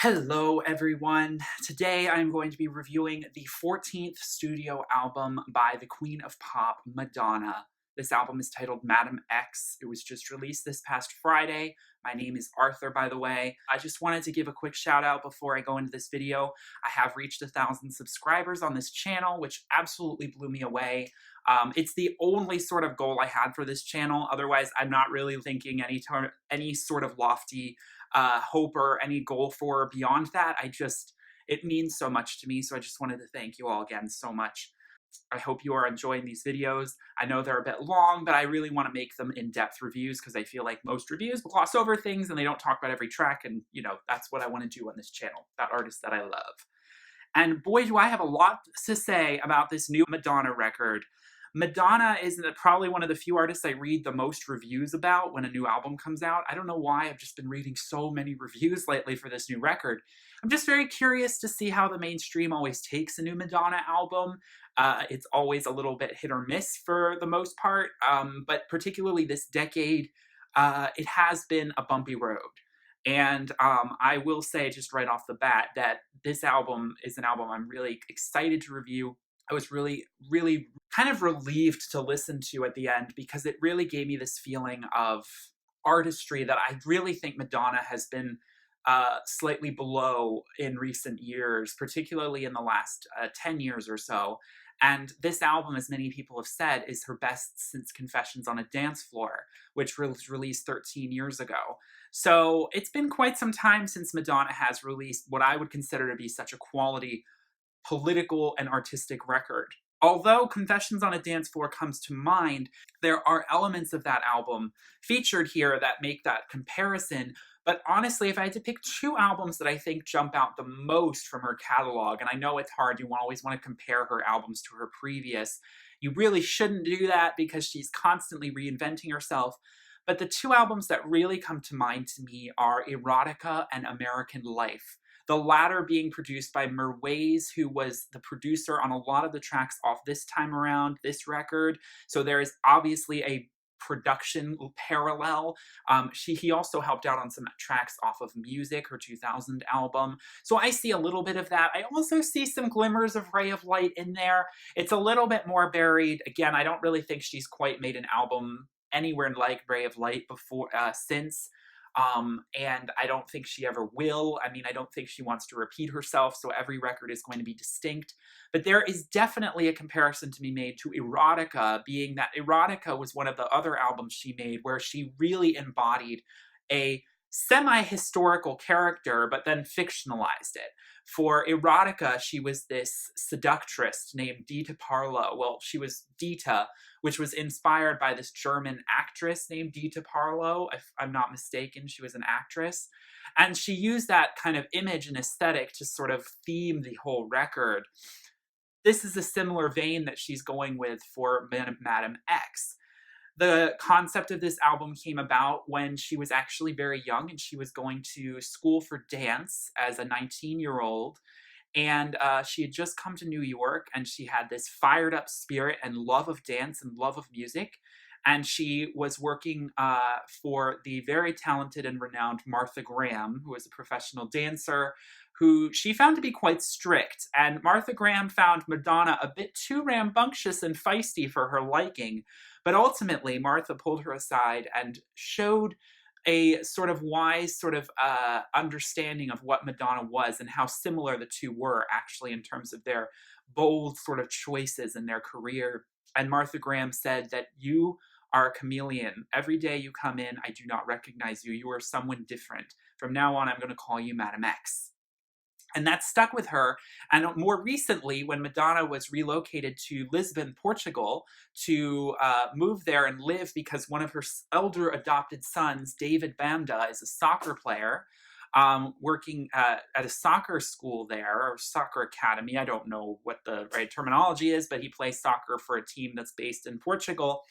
Hello, everyone. Today I'm going to be reviewing the 14th studio album by the Queen of Pop, Madonna. This album is titled Madam X. It was just released this past Friday. My name is Arthur, by the way. I just wanted to give a quick shout out before I go into this video. I have reached 1,000 subscribers on this channel, which absolutely blew me away. It's the only sort of goal I had for this channel. Otherwise, I'm not really thinking any sort of lofty hope or any goal for beyond that. It means so much to me, so I just wanted to thank you all again so much. I hope you are enjoying these videos. I know they're a bit long, but I really want to make them in-depth reviews because I feel like most reviews gloss over things and they don't talk about every track, and that's what I want to do on this channel, that artist that I love. And boy, do I have a lot to say about this new Madonna record. Madonna is probably one of the few artists I read the most reviews about when a new album comes out. I don't know why, I've just been reading so many reviews lately for this new record. I'm just very curious to see how the mainstream always takes a new Madonna album. It's always a little bit hit or miss for the most part, but particularly this decade, it has been a bumpy road. And I will say just right off the bat that this album is an album I'm really excited to review. I was really kind of relieved to listen to at the end because it really gave me this feeling of artistry that I really think Madonna has been slightly below in recent years, particularly in the last 10 years or so. And this album, as many people have said, is her best since Confessions on a Dance Floor, which was released 13 years ago. So it's been quite some time since Madonna has released what I would consider to be such a quality political and artistic record. Although Confessions on a Dance Floor comes to mind, there are elements of that album featured here that make that comparison. But honestly, if I had to pick two albums that I think jump out the most from her catalog, and I know it's hard, you always want to compare her albums to her previous, you really shouldn't do that because she's constantly reinventing herself. But the two albums that really come to mind to me are Erotica and American Life. The latter being produced by Merways, who was the producer on a lot of the tracks off this time around, this record. So there is obviously a production parallel. He also helped out on some tracks off of Music, her 2000 album. So I see a little bit of that. I also see some glimmers of Ray of Light in there. It's a little bit more buried. Again, I don't really think she's quite made an album anywhere like Ray of Light before, since. And I don't think she ever will. I mean, I don't think she wants to repeat herself, so every record is going to be distinct. But there is definitely a comparison to be made to Erotica, being that Erotica was one of the other albums she made where she really embodied a semi-historical character, but then fictionalized it. For Erotica, she was this seductress named Dita Parlo. Well, she was Dita, which was inspired by this German actress named Dita Parlo. If I'm not mistaken, she was an actress. And she used that kind of image and aesthetic to sort of theme the whole record. This is a similar vein that she's going with for Madam X. The concept of this album came about when she was actually very young and she was going to school for dance as a 19-year-old. And she had just come to New York and she had this fired up spirit and love of dance and love of music. And she was working for the very talented and renowned Martha Graham, who was a professional dancer, who she found to be quite strict. And Martha Graham found Madonna a bit too rambunctious and feisty for her liking. But ultimately, Martha pulled her aside and showed a sort of wise understanding of what Madonna was and how similar the two were actually in terms of their bold sort of choices in their career. And Martha Graham said that you are a chameleon. Every day you come in, I do not recognize you. You are someone different. From now on, I'm going to call you Madam X. And that stuck with her. And more recently, when Madonna was relocated to Lisbon, Portugal, to move there and live because one of her elder adopted sons, David Banda, is a soccer player, working at a soccer school there, or soccer academy. I don't know what the right terminology is, but he plays soccer for a team that's based in Portugal.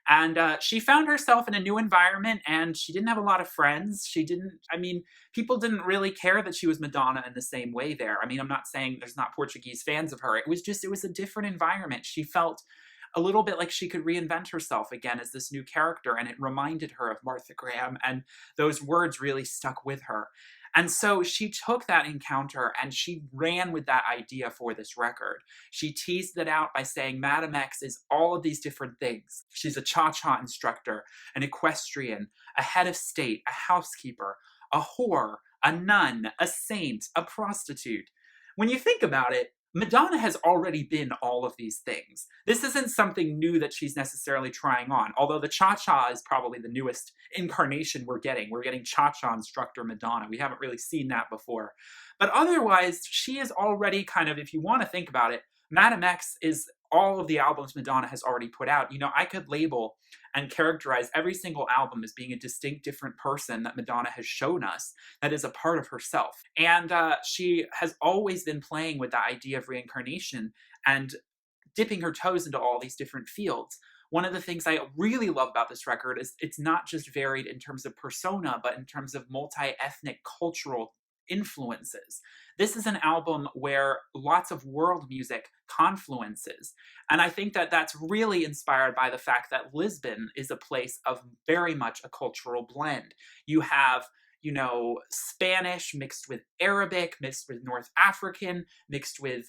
And she found herself in a new environment, and she didn't have a lot of friends. People didn't really care that she was Madonna in the same way there. I mean, I'm not saying there's not Portuguese fans of her. It was a different environment. She felt a little bit like she could reinvent herself again as this new character, and it reminded her of Martha Graham, and those words really stuck with her. And so she took that encounter and she ran with that idea for this record. She teased it out by saying Madame X is all of these different things. She's a cha-cha instructor, an equestrian, a head of state, a housekeeper, a whore, a nun, a saint, a prostitute. When you think about it, Madonna has already been all of these things. This isn't something new that she's necessarily trying on, although the cha-cha is probably the newest incarnation we're getting. We're getting cha-cha instructor Madonna. We haven't really seen that before. But otherwise, she is already kind of, if you want to think about it, Madame X is all of the albums Madonna has already put out. You know, I could label and characterize every single album as being a distinct different person that Madonna has shown us that is a part of herself. And she has always been playing with the idea of reincarnation and dipping her toes into all these different fields. One of the things I really love about this record is it's not just varied in terms of persona, but in terms of multi-ethnic cultural influences. This is an album where lots of world music confluences. And I think that that's really inspired by the fact that Lisbon is a place of very much a cultural blend. You have, you know, Spanish mixed with Arabic, mixed with North African, mixed with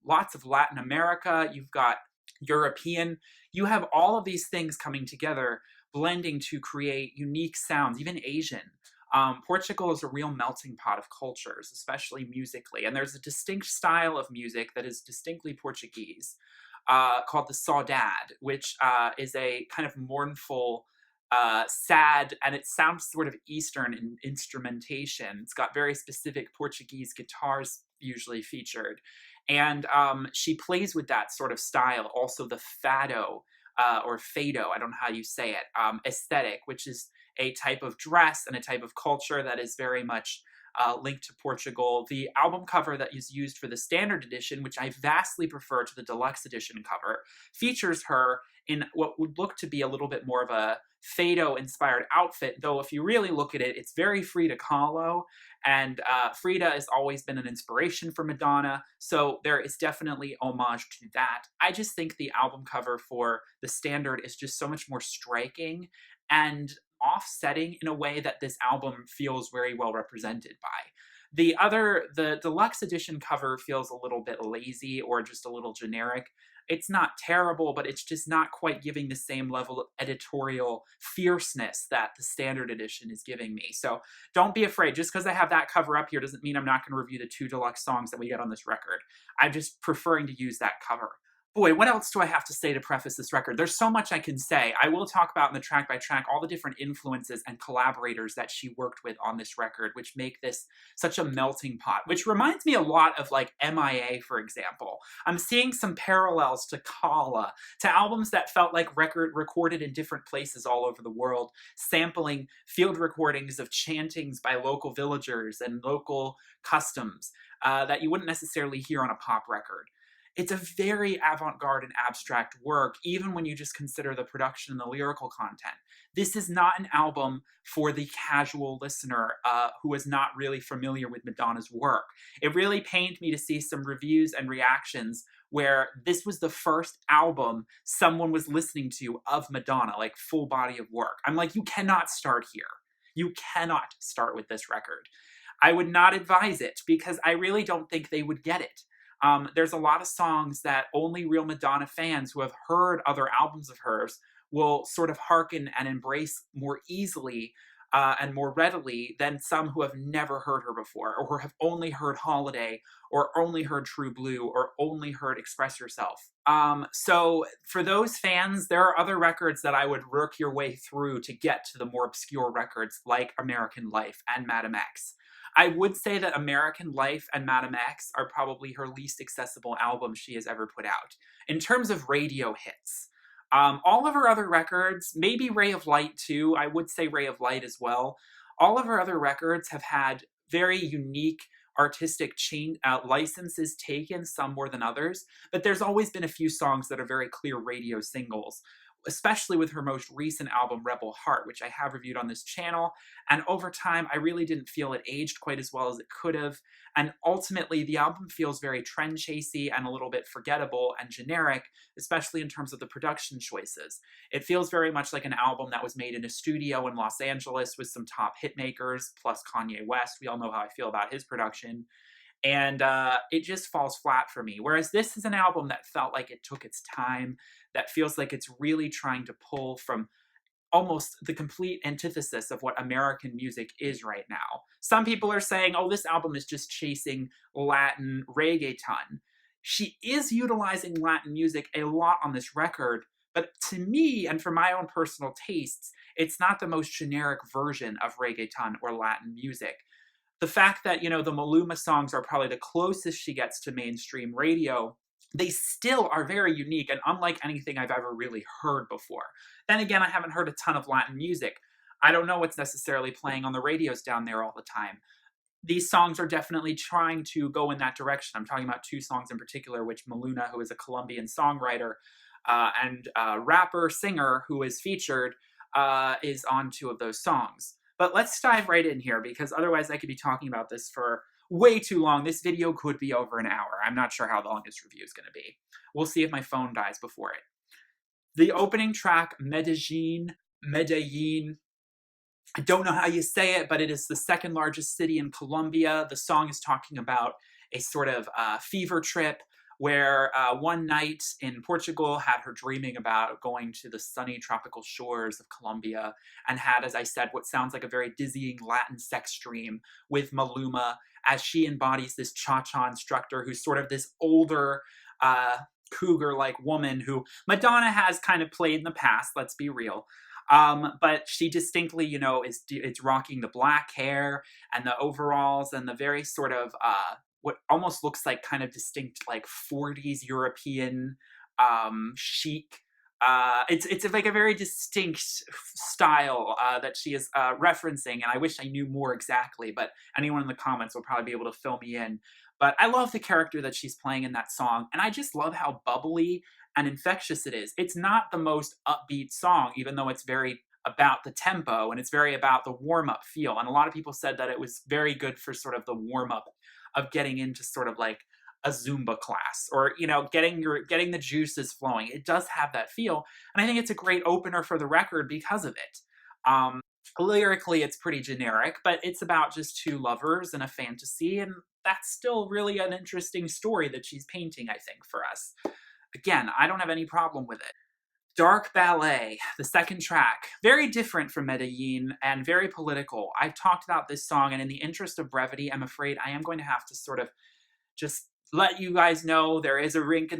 lots of Latin America. You've got European. You have all of these things coming together, blending to create unique sounds, even Asian. Portugal is a real melting pot of cultures, especially musically. And there's a distinct style of music that is distinctly Portuguese called the saudade, which is a kind of mournful, sad, and it sounds sort of Eastern in instrumentation. It's got very specific Portuguese guitars usually featured. And she plays with that sort of style. Also the fado, or fado, I don't know how you say it, aesthetic, which is a type of dress and a type of culture that is very much linked to Portugal. The album cover that is used for the standard edition, which I vastly prefer to the deluxe edition cover, features her in what would look to be a little bit more of a fado-inspired outfit, though if you really look at it, it's very Frida Kahlo, and Frida has always been an inspiration for Madonna, so there is definitely homage to that. I just think the album cover for the standard is just so much more striking and offsetting in a way that this album feels very well represented by. The deluxe edition cover feels a little bit lazy or just a little generic. It's not terrible, but it's just not quite giving the same level of editorial fierceness that the standard edition is giving me. So don't be afraid. Just because I have that cover up here doesn't mean I'm not going to review the 2 deluxe songs that we get on this record. I'm just preferring to use that cover. Boy, what else do I have to say to preface this record? There's so much I can say. I will talk about in the track by track all the different influences and collaborators that she worked with on this record, which make this such a melting pot, which reminds me a lot of like MIA, for example. I'm seeing some parallels to Kala, to albums that felt like recorded in different places all over the world, sampling field recordings of chantings by local villagers and local customs that you wouldn't necessarily hear on a pop record. It's a very avant-garde and abstract work, even when you just consider the production and the lyrical content. This is not an album for the casual listener who is not really familiar with Madonna's work. It really pained me to see some reviews and reactions where this was the first album someone was listening to of Madonna, like full body of work. I'm like, you cannot start here. You cannot start with this record. I would not advise it because I really don't think they would get it. There's a lot of songs that only real Madonna fans who have heard other albums of hers will sort of hearken and embrace more easily and more readily than some who have never heard her before, or who have only heard Holiday, or only heard True Blue, or only heard Express Yourself. So for those fans, there are other records that I would work your way through to get to the more obscure records like American Life and Madame X. I would say that American Life and Madame X are probably her least accessible albums she has ever put out. In terms of radio hits, all of her other records, maybe Ray of Light too, I would say Ray of Light as well, all of her other records have had very unique artistic licenses taken, some more than others, but there's always been a few songs that are very clear radio singles. especially with her most recent album, Rebel Heart, which I have reviewed on this channel. And over time, I really didn't feel it aged quite as well as it could have. And ultimately, the album feels very trend chasey and a little bit forgettable and generic, especially in terms of the production choices. It feels very much like an album that was made in a studio in Los Angeles with some top hit makers, plus Kanye West. We all know how I feel about his production. And it just falls flat for me. Whereas this is an album that felt like it took its time, that feels like it's really trying to pull from almost the complete antithesis of what American music is right now. Some people are saying, oh, this album is just chasing Latin reggaeton. She is utilizing Latin music a lot on this record, but to me, and for my own personal tastes, it's not the most generic version of reggaeton or Latin music. The fact that, the Maluma songs are probably the closest she gets to mainstream radio, they still are very unique and unlike anything I've ever really heard before. Then again, I haven't heard a ton of Latin music. I don't know what's necessarily playing on the radios down there all the time. These songs are definitely trying to go in that direction. I'm talking about two songs in particular, which Maluna, who is a Colombian songwriter, and rapper, singer who is featured, is on two of those songs. But let's dive right in here, because otherwise I could be talking about this for way too long. This video could be over an hour. I'm not sure how long this review is going to be. We'll see if my phone dies before it. The opening track, Medellin, I don't know how you say it, but it is the second largest city in Colombia. The song is talking about a sort of fever trip where one night in Portugal had her dreaming about going to the sunny tropical shores of Colombia, and had, as I said, what sounds like a very dizzying Latin sex dream with Maluma, as she embodies this cha-cha instructor who's sort of this older cougar-like woman who Madonna has kind of played in the past, let's be real. But she distinctly, it's rocking the black hair and the overalls and the very sort of what almost looks like kind of distinct like 40s European chic. It's like a very distinct style that she is referencing, and I wish I knew more exactly, but anyone in the comments will probably be able to fill me in. But I love the character that she's playing in that song, and I just love how bubbly and infectious it is. It's not the most upbeat song, even though it's very about the tempo and it's very about the warm-up feel. And a lot of people said that it was very good for sort of the warm-up of getting into sort of like a Zumba class, or getting the juices flowing. It does have that feel, and I think it's a great opener for the record because of it. Lyrically, it's pretty generic, but it's about just two lovers and a fantasy, and that's still really an interesting story that she's painting, I think, for us. Again, I don't have any problem with it. Dark Ballet, the second track, very different from Medellin and very political. I've talked about this song, and in the interest of brevity, I'm afraid I am going to have to sort of just let you guys know there is a link in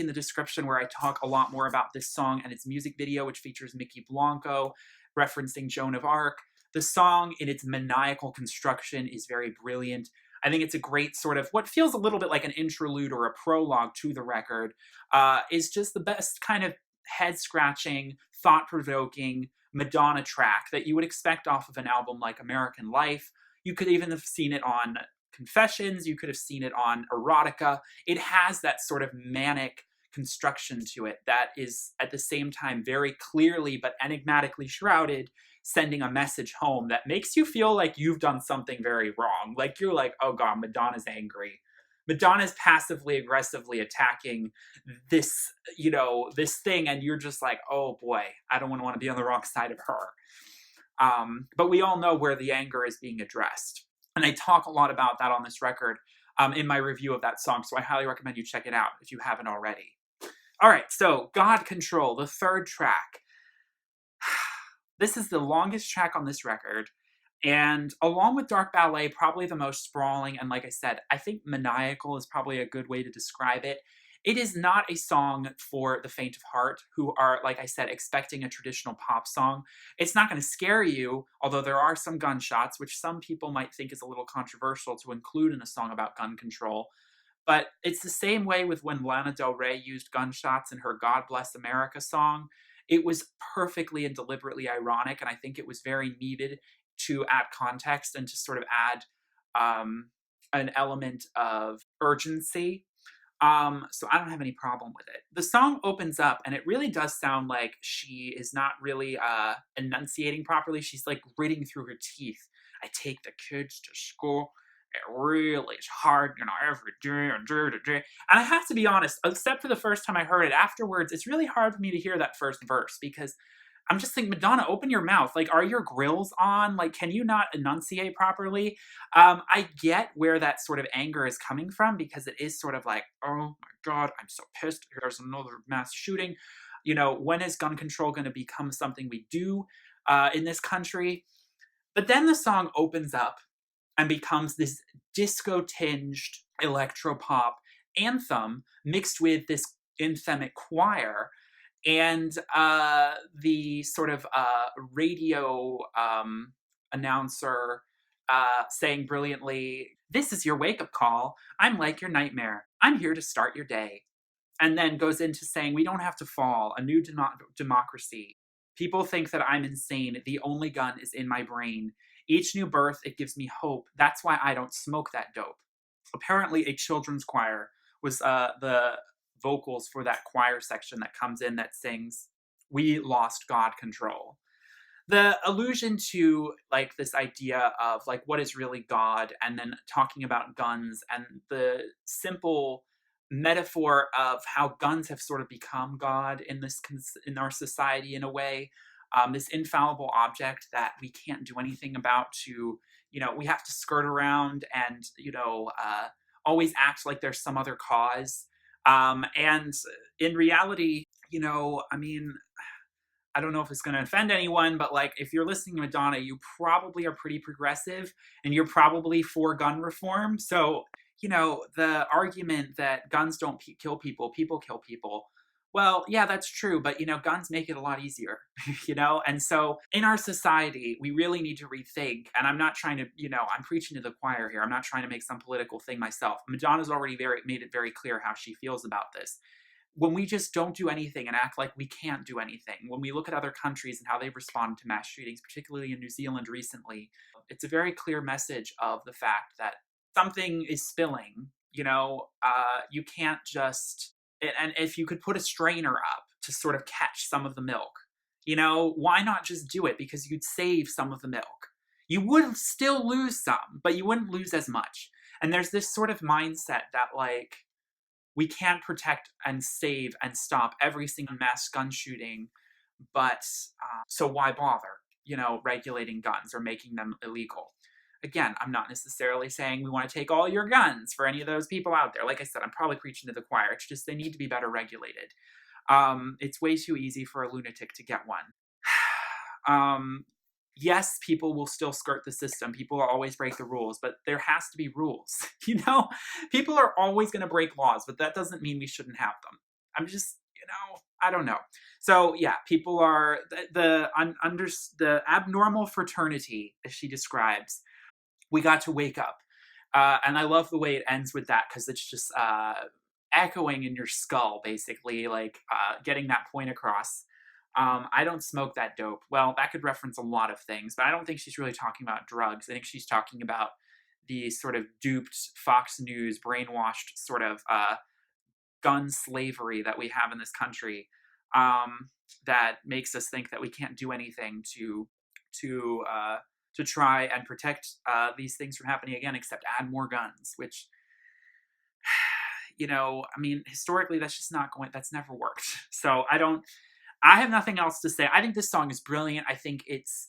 the description where I talk a lot more about this song and its music video, which features Mickey Blanco referencing Joan of Arc. The song, in its maniacal construction, is very brilliant. I think it's a great sort of what feels a little bit like an interlude or a prologue to the record. Is just the best kind of head-scratching, thought-provoking Madonna track that you would expect off of an album like American Life. You could even have seen it on Confessions. You could have seen it on Erotica. It has that sort of manic construction to it that is at the same time very clearly but enigmatically shrouded, sending a message home that makes you feel like you've done something very wrong. Like you're like, oh God, Madonna's angry. Madonna's passively aggressively attacking this, this thing, and you're just like, oh boy, I don't want to be on the wrong side of her. But we all know where the anger is being addressed. And I talk a lot about that on this record in my review of that song, so I highly recommend you check it out if you haven't already. All right, so God Control, the third track. This is the longest track on this record, and along with Dark Ballet, probably the most sprawling, and like I said, I think maniacal is probably a good way to describe it. It is not a song for the faint of heart, who are, like I said, expecting a traditional pop song. It's not going to scare you, although there are some gunshots, which some people might think is a little controversial to include in a song about gun control. But it's the same way with when Lana Del Rey used gunshots in her God Bless America song. It was perfectly and deliberately ironic, and I think it was very needed to add context and to sort of add an element of urgency. So I don't have any problem with it. The song opens up and it really does sound like she is not really enunciating properly. She's like gritting through her teeth. I take the kids to school. It really is hard, every day and day to day. And I have to be honest, except for the first time I heard it, afterwards, it's really hard for me to hear that first verse because I'm just thinking, Madonna, open your mouth. Like, are your grills on? Like, can you not enunciate properly? I get where that sort of anger is coming from because it is sort of like, oh my God, I'm so pissed. Here's another mass shooting. When is gun control going to become something we do in this country? But then the song opens up and becomes this disco-tinged electropop anthem mixed with this anthemic choir and the sort of radio announcer saying brilliantly, "This is your wake-up call. I'm like your nightmare. I'm here to start your day." And then goes into saying, "We don't have to fall. A new democracy. People think that I'm insane. The only gun is in my brain. Each new birth, it gives me hope. That's why I don't smoke that dope." Apparently, a children's choir was the vocals for that choir section that comes in that sings, "We lost God control." The allusion to like this idea of like what is really God, and then talking about guns and the simple metaphor of how guns have sort of become God in in our society in a way. This infallible object that we can't do anything about. We have to skirt around and always act like there's some other cause. And in reality, I mean, I don't know if it's going to offend anyone, but like if you're listening to Madonna, you probably are pretty progressive and you're probably for gun reform. So, the argument that guns don't kill people, people kill people. Well, yeah, that's true, but guns make it a lot easier, And so in our society, we really need to rethink. And I'm not trying to, I'm preaching to the choir here. I'm not trying to make some political thing myself. Madonna's already made it very clear how she feels about this. When we just don't do anything and act like we can't do anything, when we look at other countries and how they've responded to mass shootings, particularly in New Zealand recently, it's a very clear message of the fact that something is spilling. You can't just, and if you could put a strainer up to sort of catch some of the milk, why not just do it? Because you'd save some of the milk. You would still lose some, but you wouldn't lose as much. And there's this sort of mindset that like, we can't protect and save and stop every single mass gun shooting, but so why bother, regulating guns or making them illegal? Again, I'm not necessarily saying we want to take all your guns for any of those people out there. Like I said, I'm probably preaching to the choir. It's just they need to be better regulated. It's way too easy for a lunatic to get one. Yes, people will still skirt the system. People will always break the rules, but there has to be rules. People are always going to break laws, but that doesn't mean we shouldn't have them. I'm just, I don't know. So yeah, people are the abnormal fraternity, as she describes. We got to wake up, and I love the way it ends with that because it's just echoing in your skull, basically, like getting that point across. I don't smoke that dope. Well, that could reference a lot of things, but I don't think she's really talking about drugs. I think she's talking about the sort of duped Fox News, brainwashed sort of gun slavery that we have in this country that makes us think that we can't do anything to try and protect these things from happening again, except add more guns, which historically that's never worked. So I have nothing else to say. I think this song is brilliant. I think it's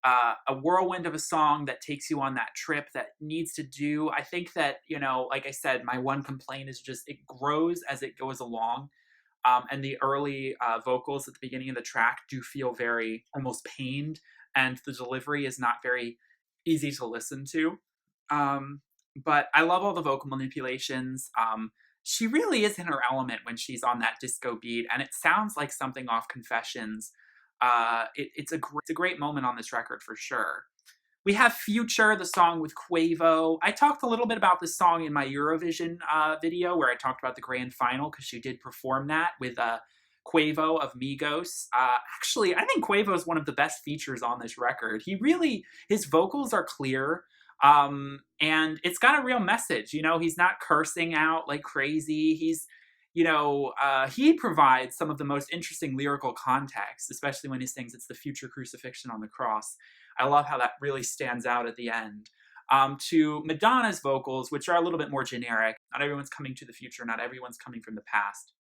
a whirlwind of a song that takes you on that trip that needs to do. I think that, like I said, my one complaint is just it grows as it goes along. And the early vocals at the beginning of the track do feel very almost pained. And the delivery is not very easy to listen to. But I love all the vocal manipulations. She really is in her element when she's on that disco beat, and it sounds like something off Confessions. It's a great moment on this record for sure. We have Future, the song with Quavo. I talked a little bit about this song in my Eurovision video where I talked about the grand final because she did perform that with Quavo of Migos. Actually, I think Quavo is one of the best features on this record. His vocals are clear. And it's got a real message. He's not cursing out like crazy. He provides some of the most interesting lyrical context, especially when he sings "It's the future crucifixion on the cross." I love how that really stands out at the end. To Madonna's vocals, which are a little bit more generic. Not everyone's coming to the future. Not everyone's coming from the past.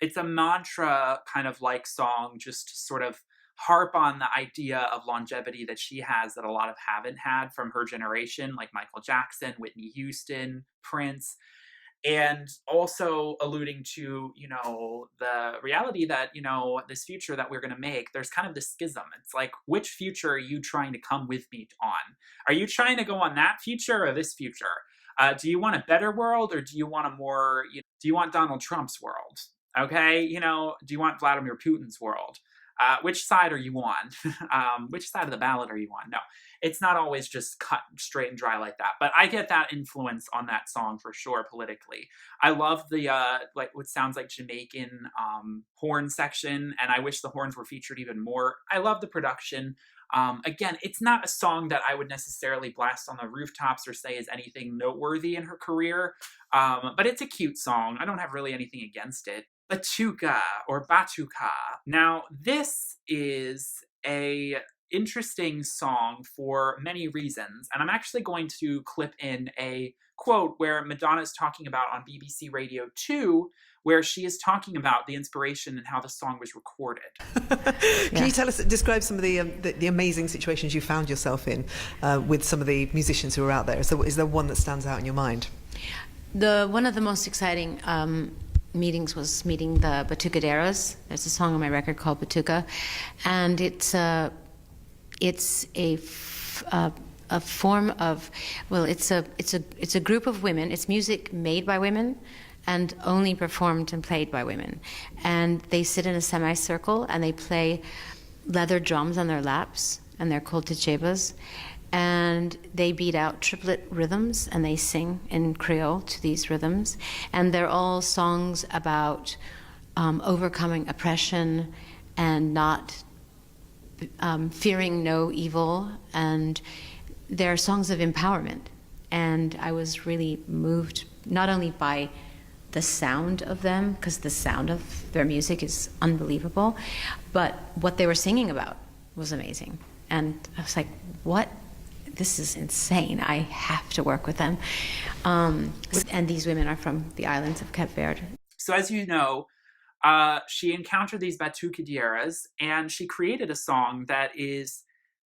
It's a mantra kind of like song, just to sort of harp on the idea of longevity that she has that a lot of haven't had from her generation, like Michael Jackson, Whitney Houston, Prince, and also alluding to the reality that this future that we're going to make, there's kind of this schism. It's like, which future are you trying to come with me on? Are you trying to go on that future or this future? Do you want a better world, or do you want do you want Donald Trump's world? Okay, do you want Vladimir Putin's world? Which side are you on? Which side of the ballot are you on? No, it's not always just cut straight and dry like that. But I get that influence on that song for sure politically. I love the like what sounds like Jamaican horn section, and I wish the horns were featured even more. I love the production. Again, it's not a song that I would necessarily blast on the rooftops or say is anything noteworthy in her career, but it's a cute song. I don't have really anything against it. Batuka or Batuka. Now, this is a interesting song for many reasons, and I'm actually going to clip in a quote where Madonna is talking about on BBC Radio 2, where she is talking about the inspiration and how the song was recorded. Can you describe some of the amazing situations you found yourself in with some of the musicians who are out there? Is there one that stands out in your mind? One of the most exciting meetings was meeting the Batucaderas. There's a song on my record called Batuka, and it's a form of, well, it's a group of women. It's music made by women and only performed and played by women. And they sit in a semicircle and they play leather drums on their laps, and they're called tchebas. And they beat out triplet rhythms, and they sing in Creole to these rhythms. And they're all songs about overcoming oppression and not fearing no evil. And they're songs of empowerment. And I was really moved not only by the sound of them, because the sound of their music is unbelievable, but what they were singing about was amazing. And I was like, what? This is insane. I have to work with them. And these women are from the islands of Cape Verde. So as you know, she encountered these Batucadeiras, and she created a song that is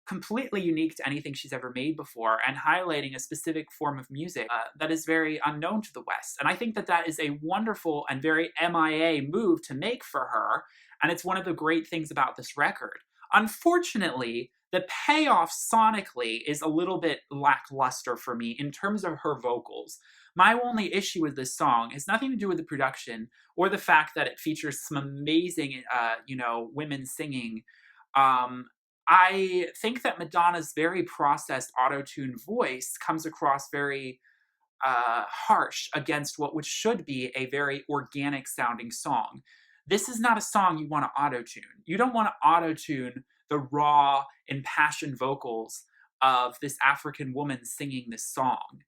completely unique to anything she's ever made before, and highlighting a specific form of music that is very unknown to the West. And I think that that is a wonderful and very MIA move to make for her, and it's one of the great things about this record. Unfortunately, the payoff sonically is a little bit lackluster for me in terms of her vocals. My only issue with this song has nothing to do with the production or the fact that it features some amazing, women singing. I think that Madonna's very processed auto-tune voice comes across very harsh against what should be a very organic sounding song. This is not a song you want to auto-tune. You don't want to auto-tune the raw, impassioned vocals of this African woman singing this song.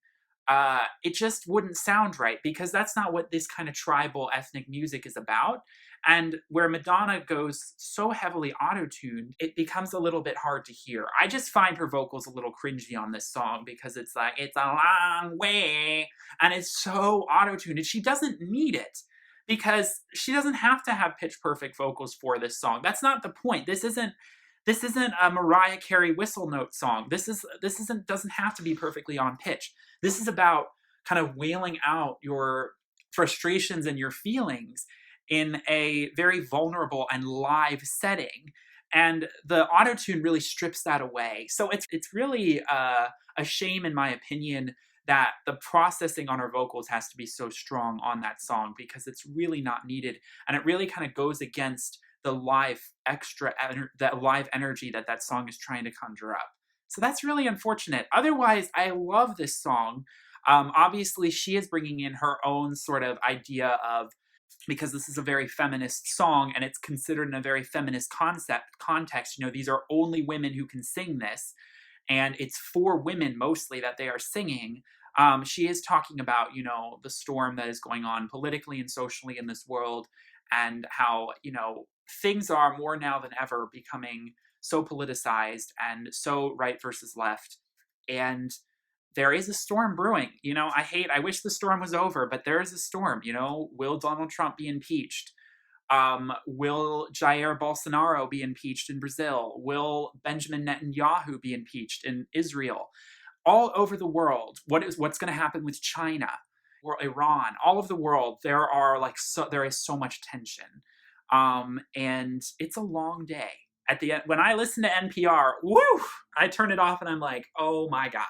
It just wouldn't sound right, because that's not what this kind of tribal ethnic music is about. And where Madonna goes so heavily auto-tuned, it becomes a little bit hard to hear. I just find her vocals a little cringy on this song, because it's like, it's a long way, and it's so auto-tuned, and she doesn't need it, because she doesn't have to have pitch perfect vocals for this song. That's not the point. This isn't a Mariah Carey whistle note song. Doesn't have to be perfectly on pitch. This is about kind of wailing out your frustrations and your feelings in a very vulnerable and live setting. And the autotune really strips that away. So it's really a shame, in my opinion, that the processing on her vocals has to be so strong on that song, because it's really not needed. And it really kind of goes against the live energy that song is trying to conjure up. So that's really unfortunate. Otherwise, I love this song. Obviously, she is bringing in her own sort of idea of, because this is a very feminist song and it's considered in a very feminist context, these are only women who can sing this. and it's for women mostly that they are singing. She is talking about, you know, the storm that is going on politically and socially in this world, and how, you know, things are more now than ever becoming so politicized and so right versus left. And there is a storm brewing. You know, I wish the storm was over, but there is a storm. You know, will Donald Trump be impeached? Will Jair Bolsonaro be impeached in Brazil? Will Benjamin Netanyahu be impeached in Israel? All over the world, what's going to happen with China or Iran? All of the world, there is so much tension, and it's a long day. At the end, when I listen to NPR, woo, I turn it off and I'm like, oh my god,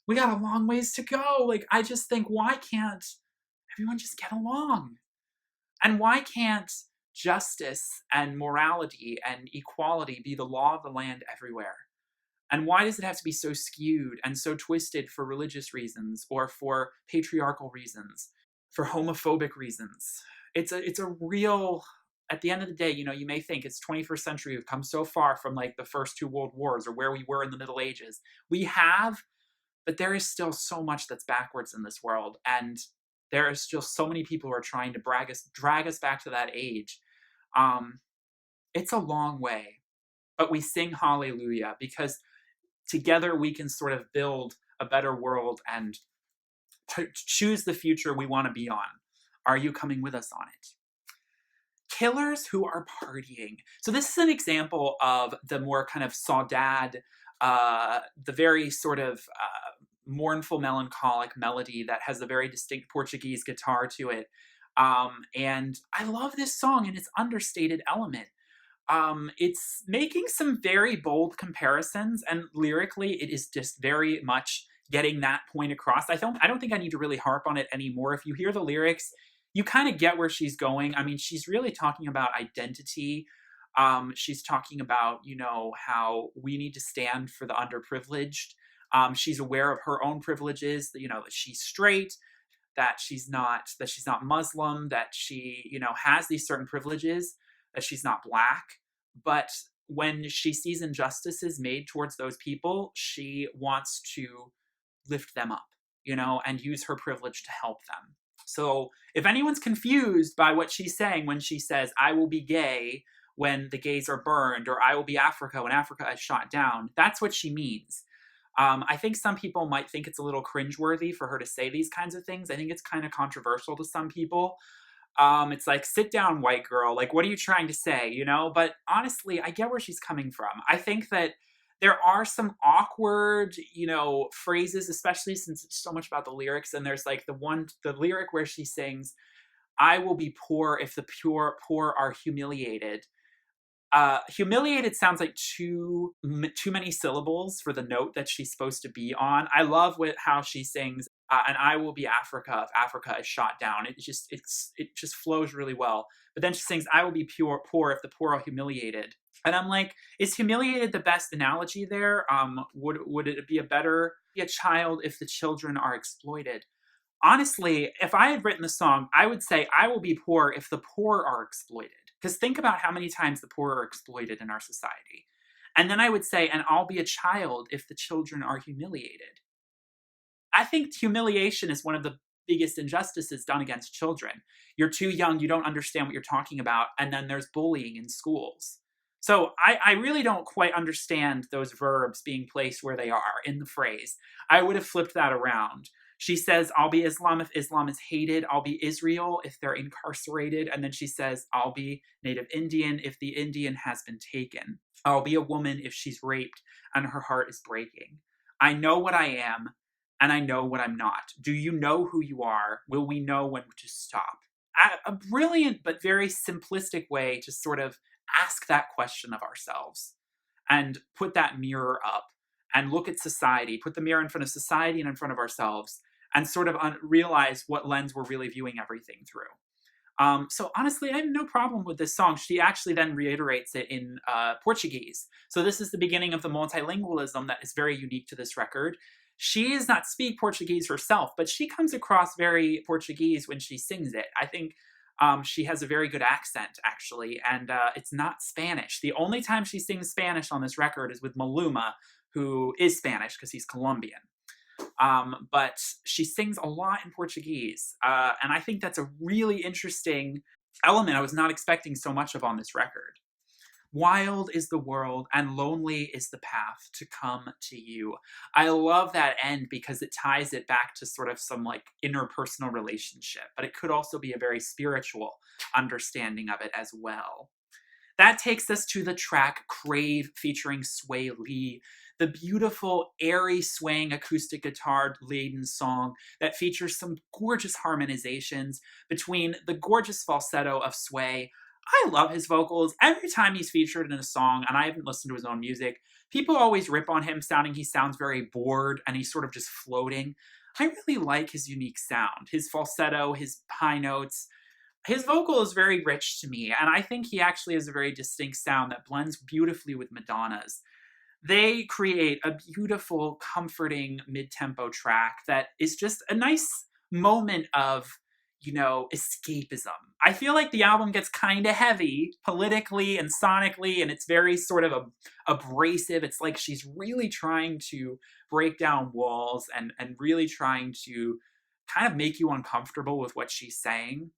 we got a long ways to go. Like, I just think, why can't everyone just get along? And why can't justice and morality and equality be the law of the land everywhere? And why does it have to be so skewed and so twisted for religious reasons, or for patriarchal reasons, for homophobic reasons? It's a real, at the end of the day, you know, you may think it's 21st century, we've come so far from like the first two world wars or where we were in the Middle Ages. We have, but there is still so much that's backwards in this world. And there is still so many people who are trying to drag us back to that age. It's a long way, but we sing hallelujah because together we can sort of build a better world and choose the future we want to be on. Are you coming with us on it? Killers who are partying. So this is an example of the more kind of saudade, the very sort of mournful, melancholic melody that has a very distinct Portuguese guitar to it. And I love this song and its understated element. It's making some very bold comparisons, and lyrically it is just very much getting that point across. I don't think I need to really harp on it anymore. If you hear the lyrics, you kind of get where she's going. I mean, she's really talking about identity. She's talking about, you know, how we need to stand for the underprivileged. She's aware of her own privileges, you know, that she's straight, that she's not Muslim, that she, you know, has these certain privileges, that she's not Black. But when she sees injustices made towards those people, she wants to lift them up, you know, and use her privilege to help them. So if anyone's confused by what she's saying when she says, I will be gay when the gays are burned, or I will be Africa when Africa is shot down, that's what she means. I think some people might think it's a little cringeworthy for her to say these kinds of things. I think it's kind of controversial to some people. It's like, sit down, white girl. Like, what are you trying to say, you know? But honestly, I get where she's coming from. I think that there are some awkward, you know, phrases, especially since it's so much about the lyrics. And there's like the lyric where she sings, I will be poor if the poor are humiliated. Humiliated sounds like too many syllables for the note that she's supposed to be on. I love how she sings, and I will be Africa if Africa is shot down. It just flows really well. But then she sings, I will be poor if the poor are humiliated. And I'm like, is humiliated the best analogy there? Would it be a child if the children are exploited? Honestly, if I had written the song, I would say, I will be poor if the poor are exploited. Because think about how many times the poor are exploited in our society. And then I would say, and I'll be a child if the children are humiliated. I think humiliation is one of the biggest injustices done against children. You're too young, you don't understand what you're talking about, and then there's bullying in schools. So I really don't quite understand those verbs being placed where they are in the phrase. I would have flipped that around. She says, I'll be Islam if Islam is hated. I'll be Israel if they're incarcerated. And then she says, I'll be Native Indian if the Indian has been taken. I'll be a woman if she's raped and her heart is breaking. I know what I am and I know what I'm not. Do you know who you are? Will we know when to stop? A brilliant but very simplistic way to sort of ask that question of ourselves and put that mirror up and look at society, put the mirror in front of society and in front of ourselves, and sort of realize what lens we're really viewing everything through. So honestly, I have no problem with this song. She actually then reiterates it in Portuguese. So this is the beginning of the multilingualism that is very unique to this record. She does not speak Portuguese herself, but she comes across very Portuguese when she sings it. I think she has a very good accent, actually, and it's not Spanish. The only time she sings Spanish on this record is with Maluma, who is Spanish because he's Colombian. But she sings a lot in Portuguese. And I think that's a really interesting element I was not expecting so much of on this record. Wild is the world and lonely is the path to come to you. I love that end because it ties it back to sort of some like interpersonal relationship, but it could also be a very spiritual understanding of it as well. That takes us to the track Crave featuring Sway Lee, the beautiful, airy, swaying acoustic guitar laden song that features some gorgeous harmonizations between the gorgeous falsetto of Sway. I love his vocals. Every time he's featured in a song, and I haven't listened to his own music, people always rip on him, he sounds very bored and he's sort of just floating. I really like his unique sound, his falsetto, his high notes. His vocal is very rich to me, and I think he actually has a very distinct sound that blends beautifully with Madonna's. They create a beautiful, comforting mid-tempo track that is just a nice moment of, escapism. I feel like the album gets kind of heavy politically and sonically, and it's very sort of abrasive. It's like she's really trying to break down walls and really trying to kind of make you uncomfortable with what she's saying.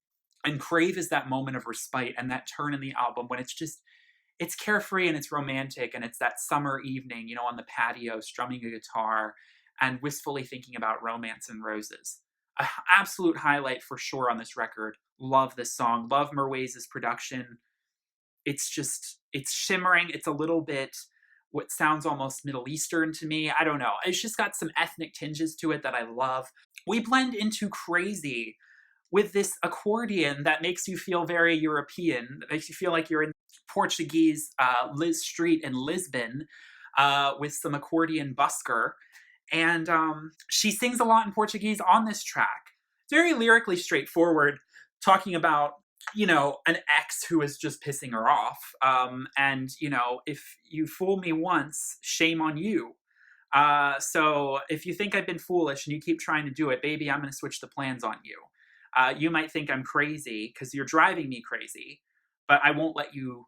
And Crave is that moment of respite and that turn in the album when it's carefree and it's romantic and it's that summer evening, on the patio, strumming a guitar and wistfully thinking about romance and roses. An absolute highlight for sure on this record. Love this song. Love Merways' production. It's shimmering. It's a little bit what sounds almost Middle Eastern to me. I don't know. It's just got some ethnic tinges to it that I love. We blend into Crazy with this accordion that makes you feel very European, that makes you feel like you're in Portuguese Liz Street in Lisbon with some accordion busker. And she sings a lot in Portuguese on this track. Very lyrically straightforward, talking about, an ex who is just pissing her off. And, if you fool me once, shame on you. So if you think I've been foolish and you keep trying to do it, baby, I'm going to switch the plans on you. You might think I'm crazy because you're driving me crazy, but I won't let you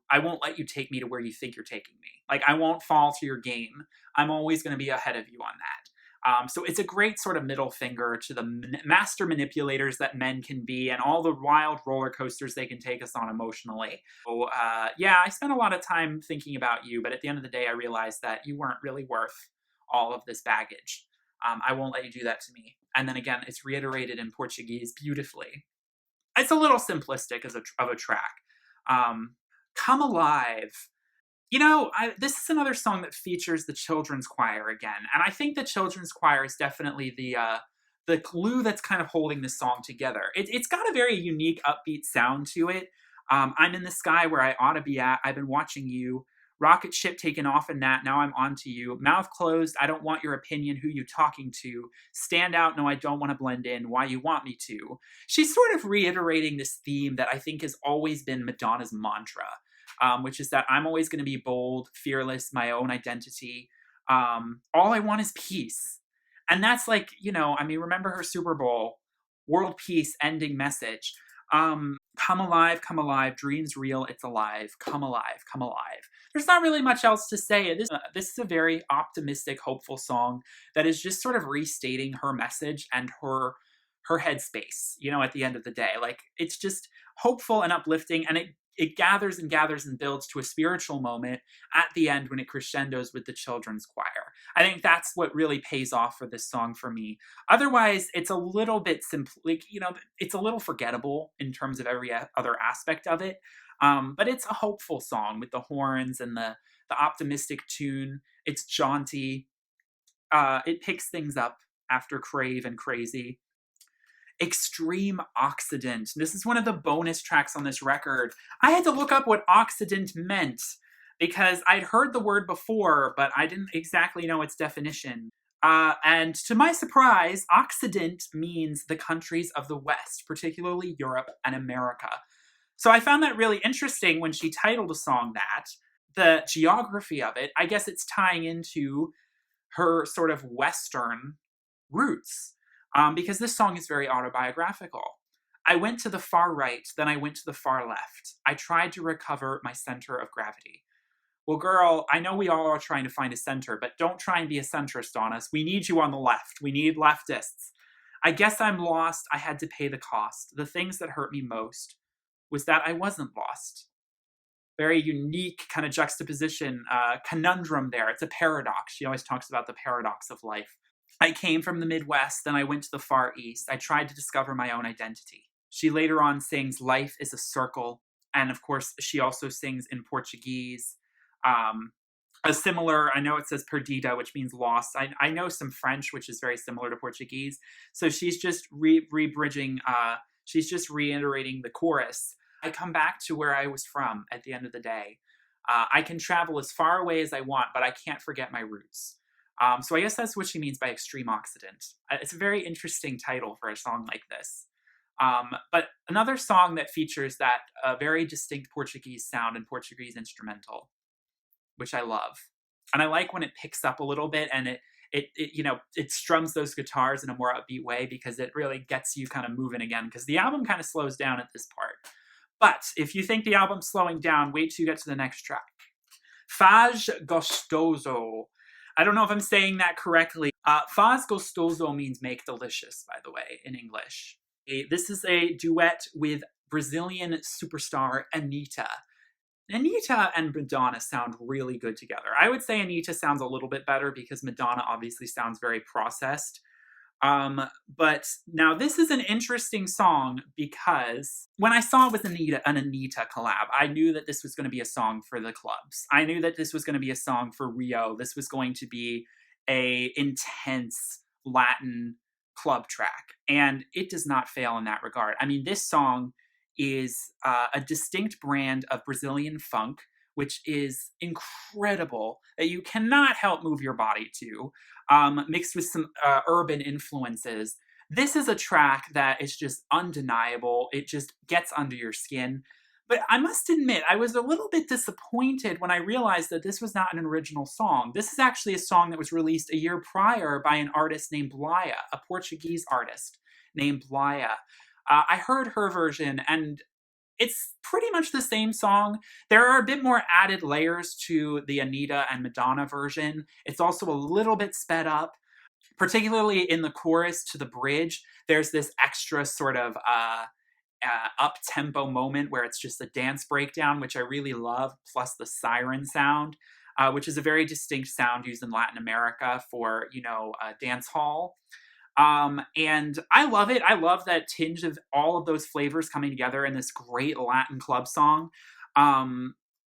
take me to where you think you're taking me. Like, I won't fall to your game. I'm always going to be ahead of you on that. So it's a great sort of middle finger to the master manipulators that men can be and all the wild roller coasters they can take us on emotionally. So, I spent a lot of time thinking about you, but at the end of the day, I realized that you weren't really worth all of this baggage. I won't let you do that to me. And then again, it's reiterated in Portuguese beautifully. It's a little simplistic of a track. Come Alive. This is another song that features the children's choir again. And I think the children's choir is definitely the glue that's kind of holding this song together. It's got a very unique, upbeat sound to it. I'm in the sky where I ought to be at. I've been watching you. Rocket ship taken off in that. Now I'm on to you. Mouth closed. I don't want your opinion. Who you talking to? Stand out. No, I don't want to blend in. Why you want me to? She's sort of reiterating this theme that I think has always been Madonna's mantra, which is that I'm always going to be bold, fearless, my own identity. All I want is peace. And that's like, remember her Super Bowl, world peace ending message. Come alive, dreams real, it's alive, come alive, come alive. There's not really much else to say. This is a very optimistic, hopeful song that is just sort of restating her message and her headspace, at the end of the day. Like, it's just hopeful and uplifting, and it gathers and gathers and builds to a spiritual moment at the end when it crescendos with the children's choir. I think that's what really pays off for this song for me. Otherwise, it's a little bit it's a little forgettable in terms of every other aspect of it. But it's a hopeful song with the horns and the optimistic tune. It's jaunty. It picks things up after Crave and Crazy. Extreme Occident. This is one of the bonus tracks on this record. I had to look up what Occident meant because I'd heard the word before, but I didn't exactly know its definition. And to my surprise, Occident means the countries of the West, particularly Europe and America. So I found that really interesting when she titled a song that. The geography of it, I guess it's tying into her sort of Western roots. Because this song is very autobiographical. I went to the far right, then I went to the far left. I tried to recover my center of gravity. Well, girl, I know we all are trying to find a center, but don't try and be a centrist on us. We need you on the left. We need leftists. I guess I'm lost. I had to pay the cost. The things that hurt me most was that I wasn't lost. Very unique kind of juxtaposition, conundrum there. It's a paradox. She always talks about the paradox of life. I came from the Midwest, then I went to the Far East. I tried to discover my own identity. She later on sings Life is a Circle. And of course, she also sings in Portuguese. A similar, I know it says perdida, which means lost. I know some French, which is very similar to Portuguese. So she's just re-bridging, she's just reiterating the chorus. I come back to where I was from at the end of the day. I can travel as far away as I want, but I can't forget my roots. So I guess that's what she means by extreme Occident. It's a very interesting title for a song like this. But another song that features that very distinct Portuguese sound and Portuguese instrumental, which I love. And I like when it picks up a little bit and it strums those guitars in a more upbeat way, because it really gets you kind of moving again, because the album kind of slows down at this part. But if you think the album's slowing down, wait till you get to the next track. Faz Gostoso. I don't know if I'm saying that correctly. Faz Gostoso means make delicious, by the way, in English. This is a duet with Brazilian superstar Anitta. Anitta and Madonna sound really good together. I would say Anitta sounds a little bit better because Madonna obviously sounds very processed. But now this is an interesting song because when I saw it with an Anitta collab, I knew that this was going to be a song for the clubs. I knew that this was going to be a song for Rio. This was going to be a intense Latin club track, and it does not fail in that regard. I mean, this song is a distinct brand of Brazilian funk, which is incredible, that you cannot help move your body to, mixed with some urban influences. This is a track that is just undeniable. It just gets under your skin. But I must admit, I was a little bit disappointed when I realized that this was not an original song. This is actually a song that was released a year prior by an artist named Blaya, a Portuguese artist named Blaya. I heard her version, and it's pretty much the same song. There are a bit more added layers to the Anitta and Madonna version. It's also a little bit sped up, particularly in the chorus to the bridge. There's this extra sort of up-tempo moment where it's just a dance breakdown, which I really love, plus the siren sound, which is a very distinct sound used in Latin America for, dance hall. And I love it. I love that tinge of all of those flavors coming together in this great Latin club song.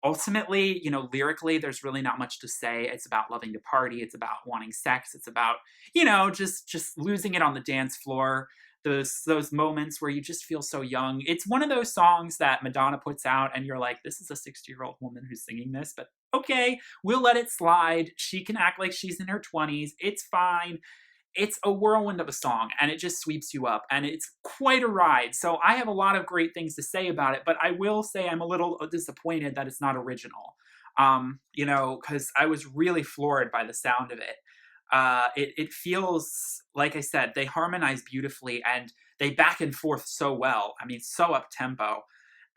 Ultimately, lyrically, there's really not much to say. It's about loving to party. It's about wanting sex. It's about, just losing it on the dance floor. Those moments where you just feel so young. It's one of those songs that Madonna puts out and you're like, this is a 60-year-old woman who's singing this, but okay, we'll let it slide. She can act like she's in her 20s. It's fine. It's a whirlwind of a song, and it just sweeps you up, and it's quite a ride. So I have a lot of great things to say about it, but I will say I'm a little disappointed that it's not original, because I was really floored by the sound of it. It feels, like I said, they harmonize beautifully, and they back and forth so well. I mean, so up-tempo,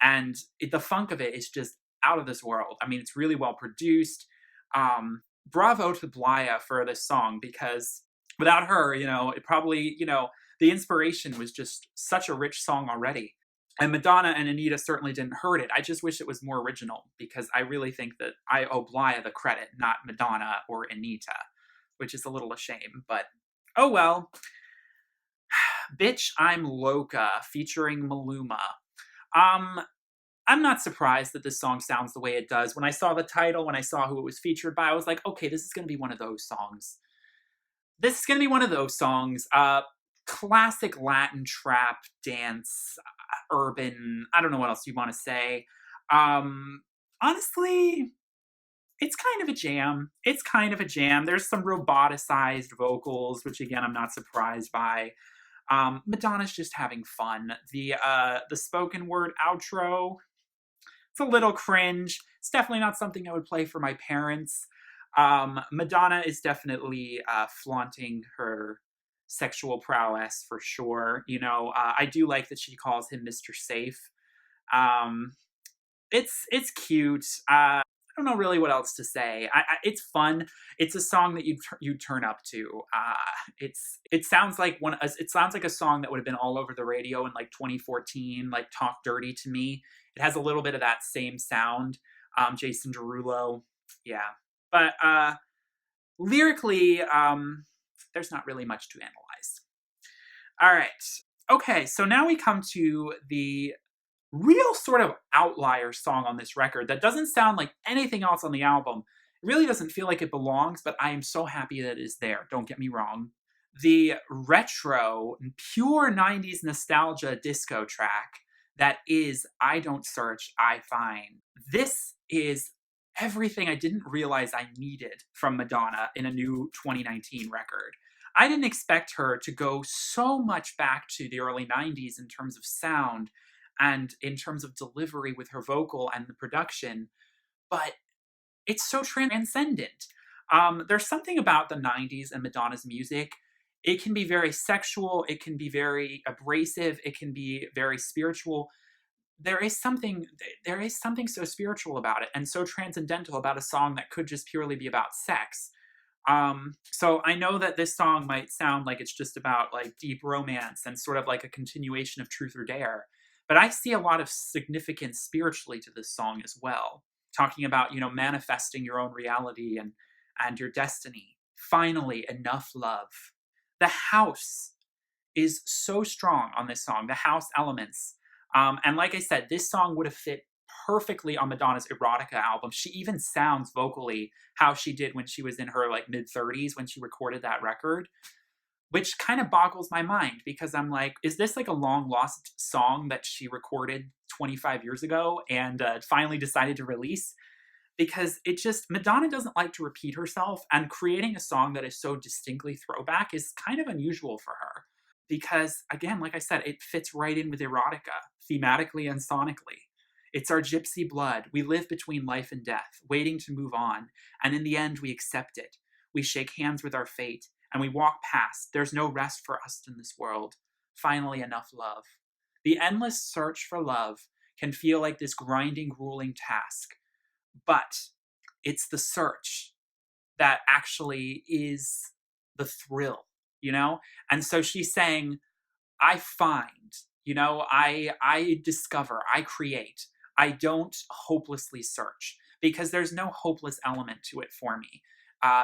and the funk of it is just out of this world. I mean, it's really well produced. Bravo to Blaya for this song, because without her, it probably, the inspiration was just such a rich song already. And Madonna and Anitta certainly didn't hurt it. I just wish it was more original, because I really think that I owe Blaya the credit, not Madonna or Anitta, which is a little a shame, but oh well. Bitch, I'm Loca, featuring Maluma. I'm not surprised that this song sounds the way it does. When I saw the title, when I saw who it was featured by, I was like, okay, this is going to be one of those songs. This is going to be one of those songs. Classic Latin trap, dance, urban, I don't know what else you want to say. Honestly, it's kind of a jam. It's kind of a jam. There's some roboticized vocals, which again, I'm not surprised by. Madonna's just having fun. The spoken word outro, it's a little cringe. It's definitely not something I would play for my parents. Madonna is definitely flaunting her sexual prowess for sure. I do like that she calls him Mr. Safe. It's cute. don't know really what else to say. It's fun. It's a song that you turn up to. It sounds like it sounds like a song that would have been all over the radio in like 2014, like Talk Dirty to Me. It has a little bit of that same sound. Jason Derulo, yeah, but lyrically, there's not really much to analyze. All right, okay, so now we come to the real sort of outlier song on this record that doesn't sound like anything else on the album. It really doesn't feel like it belongs, but I am so happy that it is there. Don't get me wrong. The retro, pure 90s nostalgia disco track that is I Don't Search, I Find. This is everything I didn't realize I needed from Madonna in a new 2019 record. I didn't expect her to go so much back to the early 90s in terms of sound and in terms of delivery with her vocal and the production, but it's so transcendent. There's something about the 90s and Madonna's music. It can be very sexual, it can be very abrasive, it can be very spiritual. There is something so spiritual about it and so transcendental about a song that could just purely be about sex. So I know that this song might sound like it's just about like deep romance and sort of like a continuation of Truth or Dare, but I see a lot of significance spiritually to this song as well, talking about, manifesting your own reality and your destiny. Finally, enough love. The house is so strong on this song, the house elements. And like I said, this song would have fit perfectly on Madonna's Erotica album. She even sounds vocally how she did when she was in her like mid-30s when she recorded that record, which kind of boggles my mind because I'm like, is this like a long lost song that she recorded 25 years ago and finally decided to release? Because Madonna doesn't like to repeat herself, and creating a song that is so distinctly throwback is kind of unusual for her. Because again, like I said, it fits right in with Erotica, thematically and sonically. It's our gypsy blood. We live between life and death, waiting to move on, and in the end we accept it. We shake hands with our fate, and we walk past. There's no rest for us in this world. Finally, enough love. The endless search for love can feel like this grinding, grueling task, but it's the search that actually is the thrill, And so she's saying, I find, I discover, I create. I don't hopelessly search because there's no hopeless element to it for me.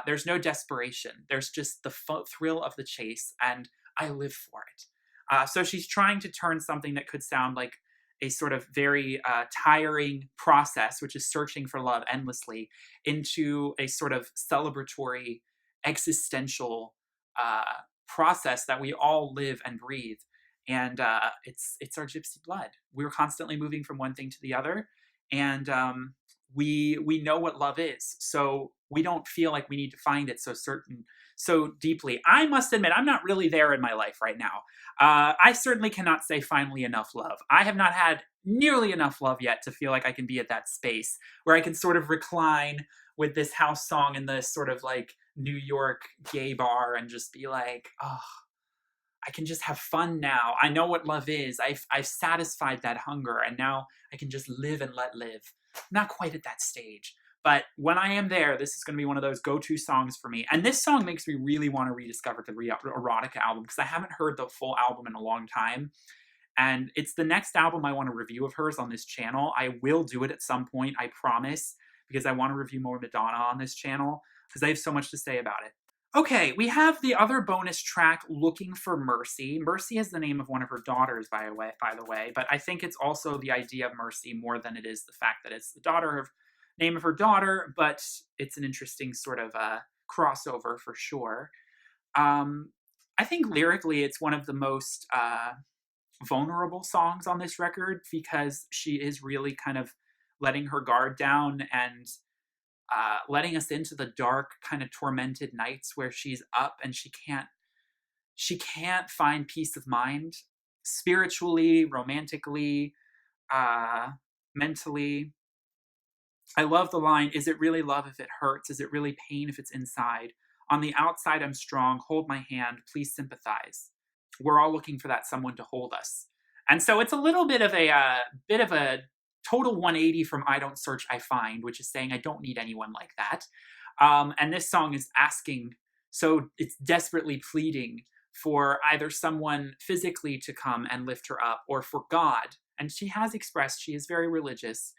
There's no desperation. There's just the thrill of the chase, and I live for it. So she's trying to turn something that could sound like a sort of very tiring process, which is searching for love endlessly, into a sort of celebratory, existential process that we all live and breathe. And it's our gypsy blood. We're constantly moving from one thing to the other, and we know what love is, so we don't feel like we need to find it so deeply. I must admit, I'm not really there in my life right now. I certainly cannot say finally enough love. I have not had nearly enough love yet to feel like I can be at that space where I can sort of recline with this house song in this sort of like New York gay bar and just be like, oh, I can just have fun now. I know what love is. I've satisfied that hunger, and now I can just live and let live. Not quite at that stage, but when I am there, this is going to be one of those go-to songs for me. And this song makes me really want to rediscover the Erotica album because I haven't heard the full album in a long time. And it's the next album I want to review of hers on this channel. I will do it at some point, I promise, because I want to review more Madonna on this channel because I have so much to say about it. Okay, we have the other bonus track, Looking for Mercy. Mercy is the name of one of her daughters, by the way, but I think it's also the idea of Mercy more than it is the fact that it's the name of her daughter, but it's an interesting sort of crossover for sure. I think lyrically it's one of the most vulnerable songs on this record because she is really kind of letting her guard down and letting us into the dark, kind of tormented nights where she's up and she can't find peace of mind spiritually, romantically, mentally. I love the line, is it really love if it hurts? Is it really pain if it's inside? On the outside, I'm strong. Hold my hand. Please sympathize. We're all looking for that someone to hold us. And so it's a little bit of a total 180 from I Don't Search, I Find, which is saying I don't need anyone like that. And this song is asking, so it's desperately pleading for either someone physically to come and lift her up, or for God. And she has expressed she is very religious,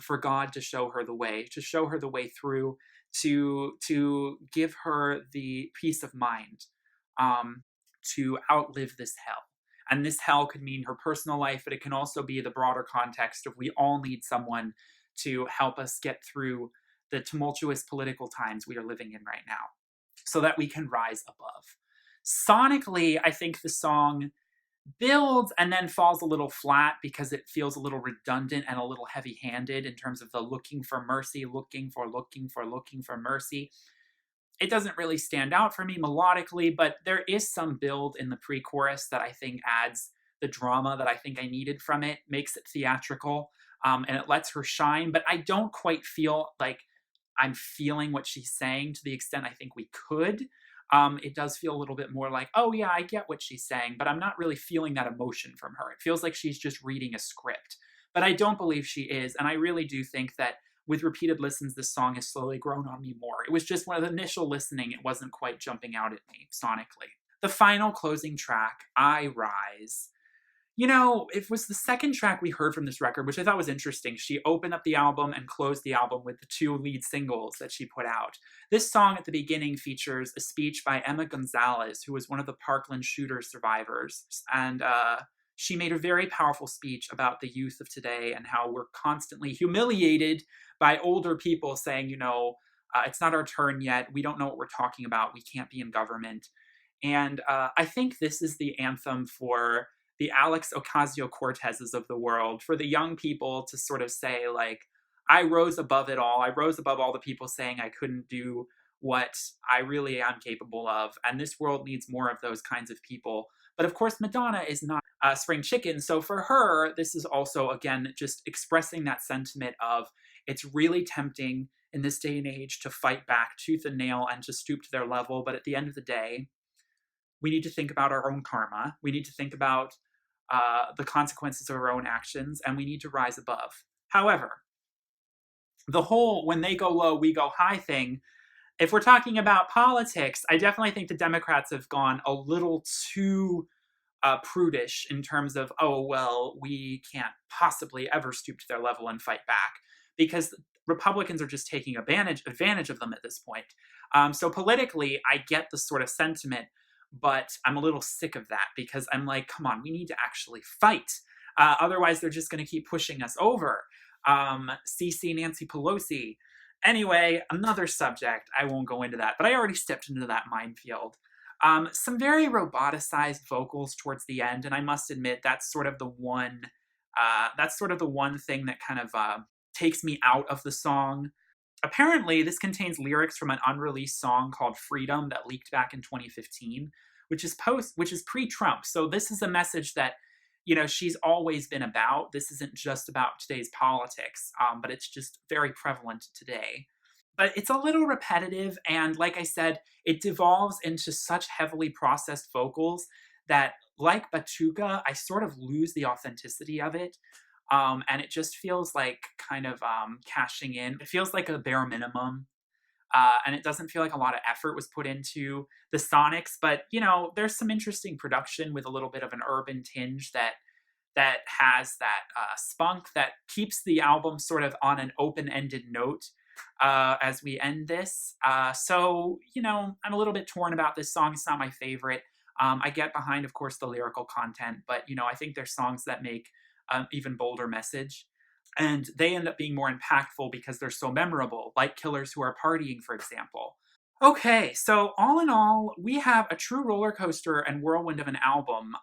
for God to show her the way, through, to give her the peace of mind, to outlive this hell. And this hell could mean her personal life, but it can also be the broader context of we all need someone to help us get through the tumultuous political times we are living in right now, so that we can rise above. Sonically, I think the song builds and then falls a little flat because it feels a little redundant and a little heavy-handed in terms of the looking for mercy, looking for mercy. It doesn't really stand out for me melodically, but there is some build in the pre-chorus that I think adds the drama that I think I needed from it, makes it theatrical, and it lets her shine. But I don't quite feel like I'm feeling what she's saying to the extent I think we could. It does feel a little bit more like, oh yeah, I get what she's saying, but I'm not really feeling that emotion from her. It feels like she's just reading a script. But I don't believe she is, and I really do think that with repeated listens, this song has slowly grown on me more. It was just one of the initial listening, it wasn't quite jumping out at me sonically. The final closing track, I Rise. You know, it was the second track we heard from this record, which I thought was interesting. She opened up the album and closed the album with the 2 lead singles that she put out. This song at the beginning features a speech by Emma Gonzalez, who was one of the Parkland shooter survivors. And she made a very powerful speech about the youth of today and how we're constantly humiliated by older people saying, you know, it's not our turn yet. We don't know what we're talking about. We can't be in government. And I think this is the anthem for the Alex Ocasio-Cortezes of the world, for the young people to sort of say, like, I rose above it all. I rose above all the people saying I couldn't do what I really am capable of. And this world needs more of those kinds of people. But of course, Madonna is not a spring chicken. So for her, this is also, again, just expressing that sentiment of it's really tempting in this day and age to fight back tooth and nail and to stoop to their level. But at the end of the day, we need to think about our own karma. We need to think about the consequences of our own actions, and we need to rise above. However, the whole when they go low, we go high thing, if we're talking about politics, I definitely think the Democrats have gone a little too prudish in terms of, oh, well, we can't possibly ever stoop to their level and fight back, because Republicans are just taking advantage of them at this point. So politically, I get the sort of sentiment, but I'm a little sick of that because I'm like, come on, we need to actually fight. Otherwise, they're just going to keep pushing us over. CC Nancy Pelosi. Anyway, another subject. I won't go into that, but I already stepped into that minefield. Some very roboticized vocals towards the end, and I must admit that's sort of the one thing that kind of takes me out of the song. Apparently, this contains lyrics from an unreleased song called Freedom that leaked back in 2015, which is pre-Trump. So this is a message that, you know, she's always been about. This isn't just about today's politics, but it's just very prevalent today. But it's a little repetitive, and like I said, it devolves into such heavily processed vocals that, like Batuka, I sort of lose the authenticity of it. And it just feels like kind of cashing in. It feels like a bare minimum. And it doesn't feel like a lot of effort was put into the sonics. But, you know, there's some interesting production with a little bit of an urban tinge that has that spunk that keeps the album sort of on an open-ended note as we end this. So, you know, I'm a little bit torn about this song. It's not my favorite. I get behind, of course, the lyrical content. But, you know, I think there's songs that make even bolder message, and they end up being more impactful because they're so memorable, like Killers Who Are Partying, for example. Okay, so all in all, we have a true roller coaster and whirlwind of an album.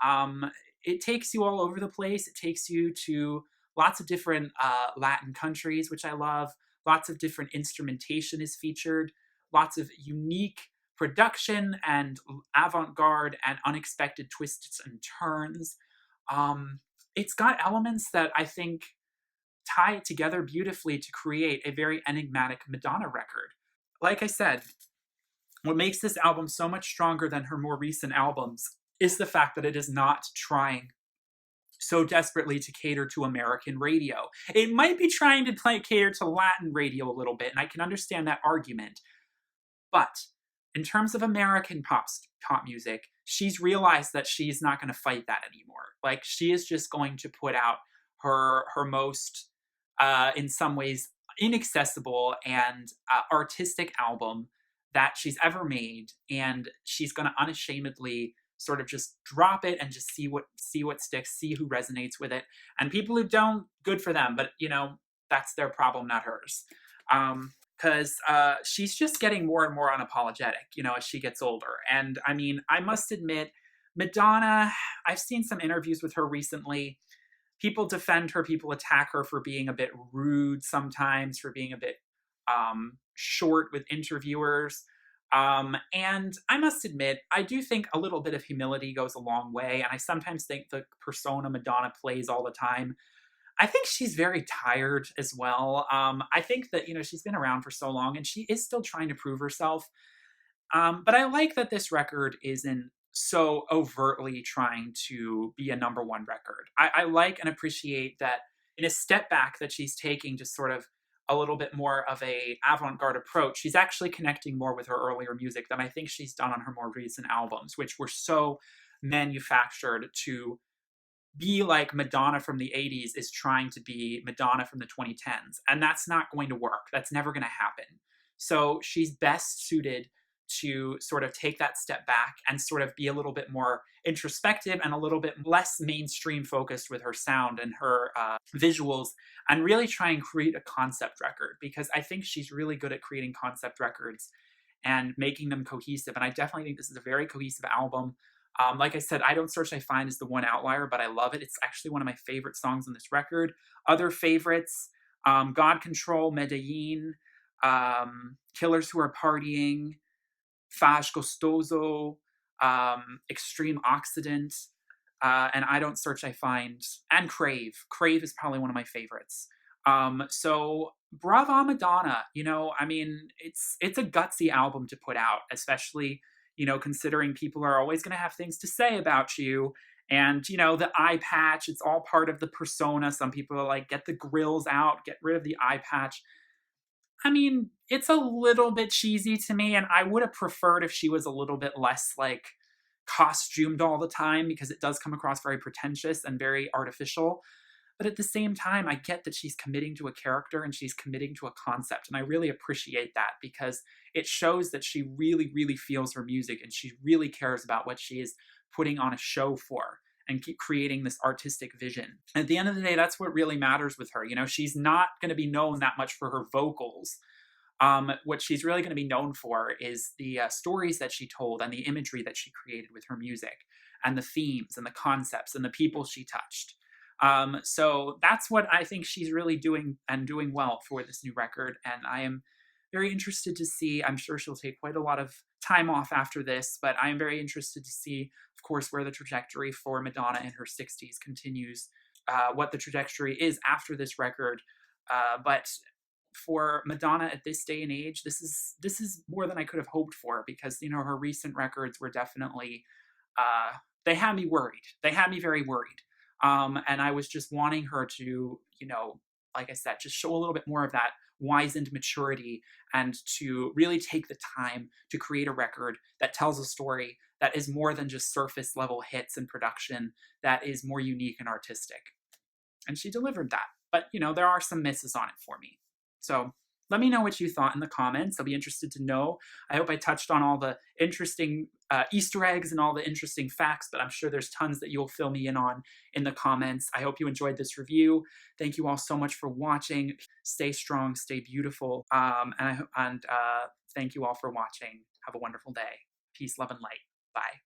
It takes you all over the place. It takes you to lots of different Latin countries, which I love. Lots of different instrumentation is featured. Lots of unique production and avant-garde and unexpected twists and turns. It's got elements that I think tie it together beautifully to create a very enigmatic Madonna record. Like I said, what makes this album so much stronger than her more recent albums is the fact that it is not trying so desperately to cater to American radio. It might be trying to cater to Latin radio a little bit, and I can understand that argument. But in terms of American pop music, she's realized that she's not going to fight that anymore. Like, she is just going to put out her most, in some ways, inaccessible and artistic album that she's ever made, and she's going to unashamedly sort of just drop it and just see what sticks, see who resonates with it. And people who don't, good for them, but that's their problem, not hers. Because she's just getting more and more unapologetic, as she gets older. And I mean, I must admit, Madonna, I've seen some interviews with her recently. People defend her, people attack her for being a bit rude sometimes, for being a bit short with interviewers. And I must admit, I do think a little bit of humility goes a long way. And I sometimes think the persona Madonna plays all the time, I think she's very tired as well. I think that, she's been around for so long and she is still trying to prove herself. But I like that this record isn't so overtly trying to be a number one record. I like and appreciate that in a step back that she's taking just sort of a little bit more of a avant-garde approach. She's actually connecting more with her earlier music than I think she's done on her more recent albums, which were so manufactured to be like Madonna from the 80s is trying to be Madonna from the 2010s. And that's not going to work. That's never going to happen. So she's best suited to sort of take that step back and sort of be a little bit more introspective and a little bit less mainstream focused with her sound and her visuals, and really try and create a concept record, because I think she's really good at creating concept records and making them cohesive. And I definitely think this is a very cohesive album. Like I said, I Don't Search, I Find is the one outlier, but I love it. It's actually one of my favorite songs on this record. Other favorites, God Control, Medellin, Killers Who Are Partying, Fage Gostoso, Extreme Occident, and I Don't Search, I Find, and Crave. Crave is probably one of my favorites. So brava Madonna, I mean, it's a gutsy album to put out, especially, considering people are always going to have things to say about you. And, the eye patch, it's all part of the persona. Some people are like, get the grills out, get rid of the eye patch. I mean, it's a little bit cheesy to me, and I would have preferred if she was a little bit less, like, costumed all the time, because it does come across very pretentious and very artificial. But at the same time, I get that she's committing to a character and she's committing to a concept, and I really appreciate that, because it shows that she really, really feels her music and she really cares about what she is putting on a show for, and keep creating this artistic vision. At the end of the day, that's what really matters with her. She's not going to be known that much for her vocals. What she's really going to be known for is the stories that she told and the imagery that she created with her music, and the themes and the concepts and the people she touched. So that's what I think she's really doing, and doing well for this new record. And I am very interested to see. I'm sure she'll take quite a lot of time off after this, but I am very interested to see, of course, where the trajectory for Madonna in her 60s continues, what the trajectory is after this record. But for Madonna at this day and age, this is more than I could have hoped for, because, her recent records were definitely, they had me worried. They had me very worried. And I was just wanting her to, like I said, just show a little bit more of that wizened maturity, and to really take the time to create a record that tells a story that is more than just surface level hits and production, that is more unique and artistic. And she delivered that. But, there are some misses on it for me. So let me know what you thought in the comments. I'll be interested to know. I hope I touched on all the interesting Easter eggs and all the interesting facts, but I'm sure there's tons that you'll fill me in on in the comments. I hope you enjoyed this review. Thank you all so much for watching. Stay strong, stay beautiful. And thank you all for watching. Have a wonderful day. Peace, love, and light. Bye.